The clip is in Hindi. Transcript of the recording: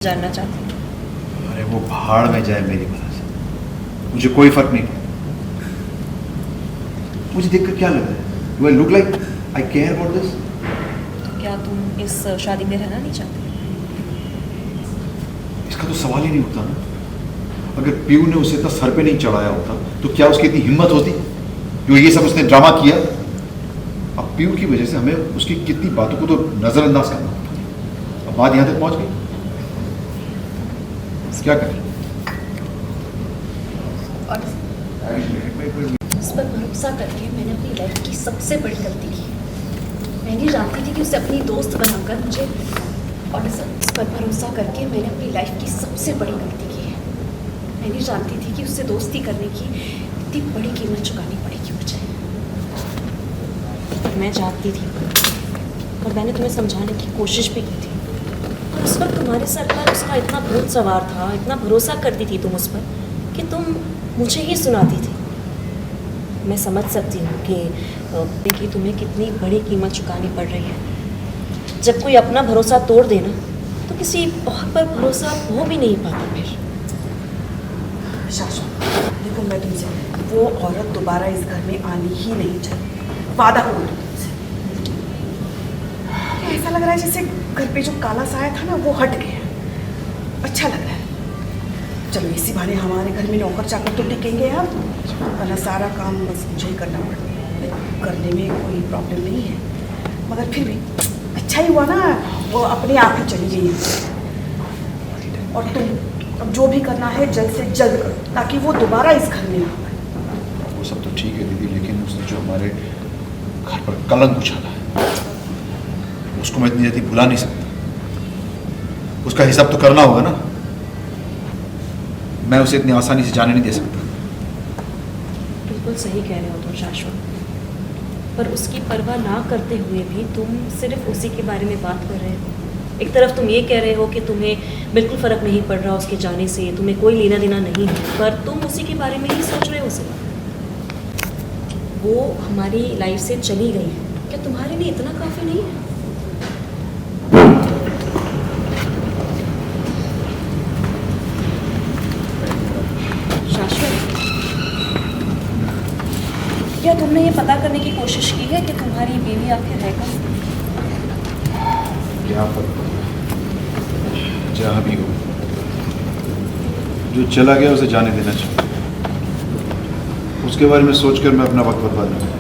जानना चाहती हूँ। अरे वो भाड़ में जाए मेरी मर्जी से, मुझे कोई फर्क नहीं पड़ता। मुझे देखकर क्या लग रहा है? Do I look like I care about this? तो क्या तुम इस शादी में रहना नहीं चाहते? इसका तो सवाल ही नहीं उठता ना। अगर पीयू ने उसे इतना सर पे नहीं चढ़ाया होता तो क्या उसकी इतनी हिम्मत होती जो ये सब उसने ड्रामा किया? अब पीयू की वजह से हमें उसकी कितनी बातों को तो नजरअंदाज करना होता। अब बात यहां तक पहुंच गई, क्या करें? और उस पर भरोसा करके मैंने अपनी लाइफ की सबसे बड़ी गलती की। मैं नहीं जानती थी कि उसे अपनी दोस्त बनाकर मुझे, और उस पर भरोसा करके मैंने अपनी लाइफ की सबसे बड़ी गलती की है। मैं नहीं जानती थी कि उससे दोस्ती करने की इतनी बड़ी कीमत चुकानी पड़ेगी मुझे। मैं जानती थी और मैंने तुम्हें समझाने की कोशिश भी की थी, और उस वक्त तुम्हारे सर पर उसका इतना भूत सवार था, इतना भरोसा करती थी तुम उस पर कि तुम मुझे ही सुनाती थी। मैं समझ सकती हूँ कि तुम्हें कितनी बड़ी कीमत चुकानी पड़ रही है। जब कोई अपना भरोसा तोड़ देना तो किसी और पर भरोसा हो भी नहीं पाता फिर। शाश्वत, देखो मैं तुमसे, वो औरत दोबारा इस घर में आनी ही नहीं चाहिए। वादा करो तुमसे। ऐसा लग रहा है जैसे घर पे जो काला साया था ना वो हट गया। अच्छा लग रहा है। चलो इसी बहाने हमारे घर में नौकर चाकर तो टिकेंगे अब, वरना सारा काम बस मुझे ही करना पड़ेगा। करने में कोई प्रॉब्लम नहीं है, मगर फिर भी अच्छा ही हुआ ना वो अपने आप ही चली गई है। और तुम अब जो भी करना है जल्द से जल्द करो ताकि वो दोबारा इस घर में ना आए। वो सब तो ठीक है दीदी, लेकिन उसने जो हमारे घर पर कलंक उछाला है उसको मैं इतनी जल्दी भुला नहीं सकता। उसका हिसाब तो करना होगा ना। मैं उसे इतनी आसानी से जाने नहीं दे सकता। बिल्कुल सही कह रहे हो तुम शाश्वत, पर उसकी परवाह ना करते हुए भी तुम सिर्फ उसी के बारे में बात कर रहे हो। एक तरफ तुम ये कह रहे हो कि तुम्हें बिल्कुल फ़र्क नहीं पड़ रहा उसके जाने से, तुम्हें कोई लेना देना नहीं है, पर तुम उसी के बारे में ही सोच रहे हो सिर्फ। वो हमारी लाइफ से चली गई है, क्या तुम्हारे लिए इतना काफ़ी नहीं है? शाश्वत, क्या तुमने ये पता करने की कोशिश की है कि तुम्हारी बीवी आखिर है कहाँ? क्या फर्क पड़ता है? जहाँ भी हो, जो चला गया उसे जाने देना चाहिए। उसके बारे में सोचकर मैं अपना वक्त बर्बाद नहीं करूँ।